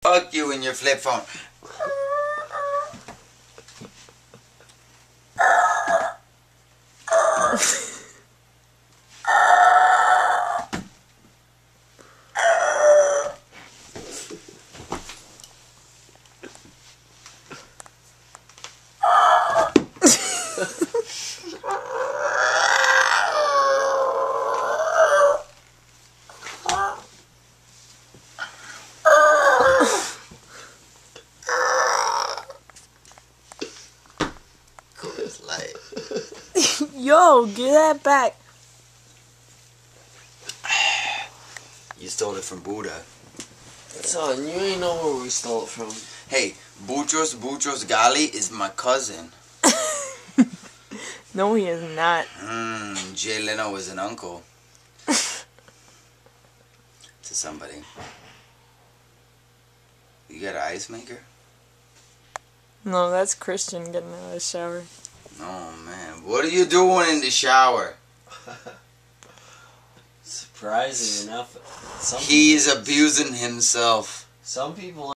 Fuck you and your flip phone. Yo, get that back. You stole it from Buddha. Son, you ain't know where we stole it from. Hey, Boutros Ghali is my cousin. No, he is not. Jay Leno was an uncle. To somebody. You got an ice maker? No, that's Christian getting out of the shower. Oh man, what are you doing in the shower? Surprising enough, He's abusing himself. Some people